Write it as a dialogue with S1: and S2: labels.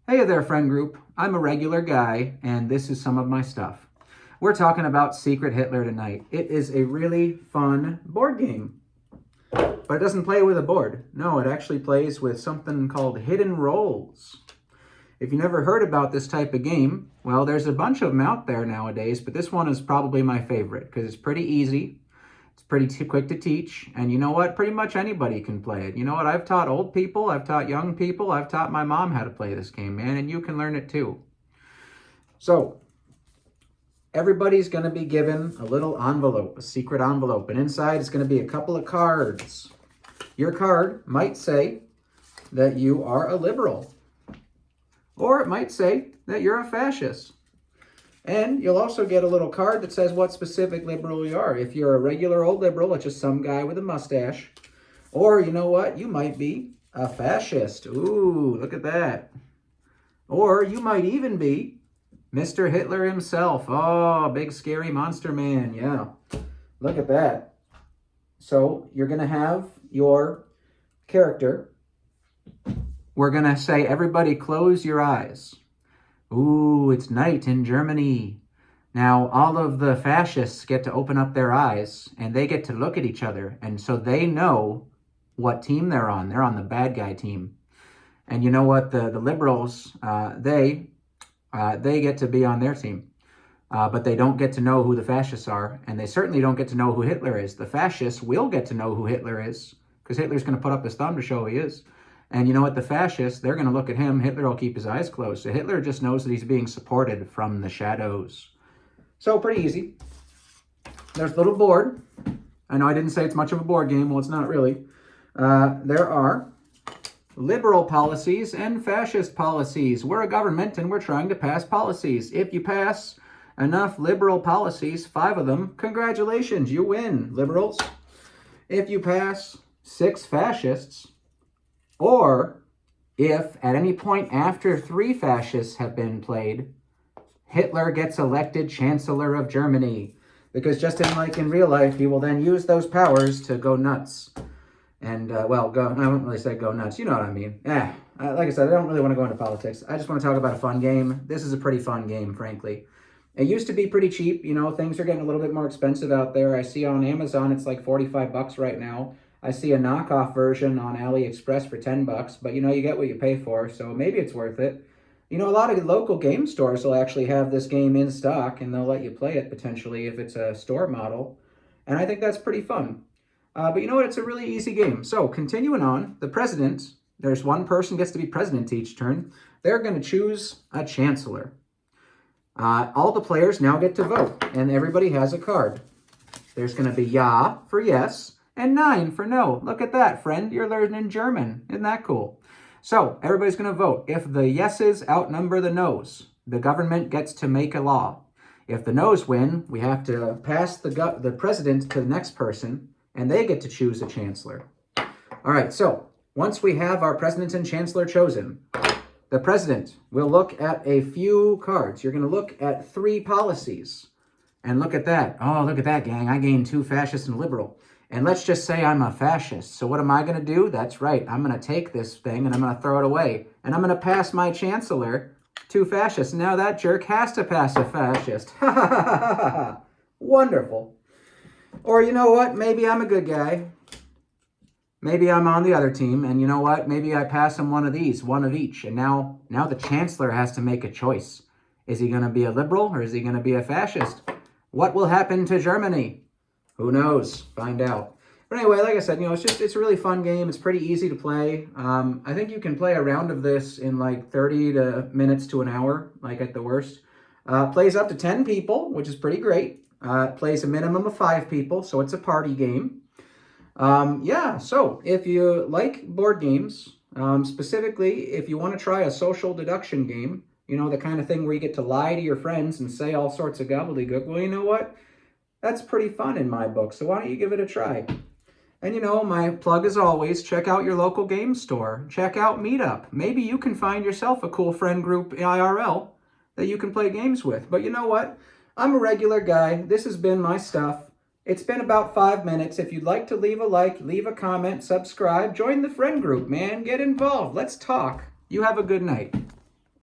S1: Hey there, friend group. I'm a regular guy, and this is some of my stuff. We're talking about Secret Hitler tonight. It is a really fun board game, but it doesn't play with a board. No, it actually plays with something called hidden roles. If you never heard about this type of game, well, there's a bunch of them out there nowadays, but this one is probably my favorite because it's pretty easy. It's pretty quick to teach, and you know what? Pretty much anybody can play it. You know what? I've taught old people, I've taught young people, I've taught my mom how to play this game, man, and you can learn it too. So, everybody's going to be given a little envelope, a secret envelope, and inside is going to be a couple of cards. Your card might say that you are a liberal, or it might say that you're a fascist. And you'll also get a little card that says what specific liberal you are. If you're a regular old liberal, it's just some guy with a mustache. Or, you know what? You might be a fascist. Ooh, look at that. Or you might even be Mr. Hitler himself. Oh, big scary monster man. Yeah, look at that. So you're going to have your character. We're going to say, everybody close your eyes. Ooh, it's night in Germany. Now, all of the fascists get to open up their eyes, and they get to look at each other, and so they know what team they're on. They're on the bad guy team. And you know what? The liberals, they get to be on their team, but they don't get to know who the fascists are, and they certainly don't get to know who Hitler is. The fascists will get to know who Hitler is, because Hitler's going to put up his thumb to show who he is. And you know what? The fascists, they're going to look at him. Hitler will keep his eyes closed. So Hitler just knows that he's being supported from the shadows. So pretty easy. There's a little board. I know I didn't say it's much of a board game. Well, it's not really. There are liberal policies and fascist policies. We're a government and we're trying to pass policies. If you pass enough liberal policies, 5 of them, congratulations, you win, liberals. If you pass 6 fascists, or if at any point after 3 fascists have been played, Hitler gets elected Chancellor of Germany. Because just like in real life, he will then use those powers to go nuts. And, I won't really say go nuts. You know what I mean. Like I said, I don't really want to go into politics. I just want to talk about a fun game. This is a pretty fun game, frankly. It used to be pretty cheap. You know, things are getting a little bit more expensive out there. I see on Amazon it's like $45 right now. I see a knockoff version on AliExpress for $10, but you know, you get what you pay for, so maybe it's worth it. You know, a lot of local game stores will actually have this game in stock, and they'll let you play it potentially if it's a store model, and I think that's pretty fun. But you know what? It's a really easy game. So, continuing on, the president, there's one person gets to be president each turn. They're going to choose a chancellor. All the players now get to vote, and everybody has a card. There's going to be Ja for yes, and 9 for no. Look at that, friend. You're learning German. Isn't that cool? So, everybody's going to vote. If the yeses outnumber the nos, the government gets to make a law. If the nos win, we have to pass the president to the next person, and they get to choose a chancellor. All right, so once we have our president and chancellor chosen, the president will look at a few cards. You're going to look at 3 policies. And look at that. Oh, look at that, gang. I gained 2 fascists and a liberal. And let's just say I'm a fascist. So what am I going to do? That's right. I'm going to take this thing and I'm going to throw it away. And I'm going to pass my chancellor to fascists. Now that jerk has to pass a fascist. Ha ha ha ha ha ha. Wonderful. Or you know what? Maybe I'm a good guy. Maybe I'm on the other team. And you know what? Maybe I pass him one of these, one of each. And now the chancellor has to make a choice. Is he going to be a liberal or is he going to be a fascist? What will happen to Germany? Who knows? Find out. But anyway, like I said, you know, it's a really fun game. It's pretty easy to play. I think you can play a round of this in like 30 minutes to an hour, like at the worst. Plays up to 10 people, which is pretty great. Plays a minimum of 5 people, so it's a party game. So if you like board games, specifically if you want to try a social deduction game, you know, the kind of thing where you get to lie to your friends and say all sorts of gobbledygook, well, you know what? That's pretty fun in my book, so why don't you give it a try? And you know, my plug as always, check out your local game store. Check out Meetup. Maybe you can find yourself a cool friend group IRL that you can play games with. But you know what? I'm a regular guy. This has been my stuff. It's been about 5 minutes. If you'd like to leave a like, leave a comment, subscribe, join the friend group, man. Get involved. Let's talk. You have a good night.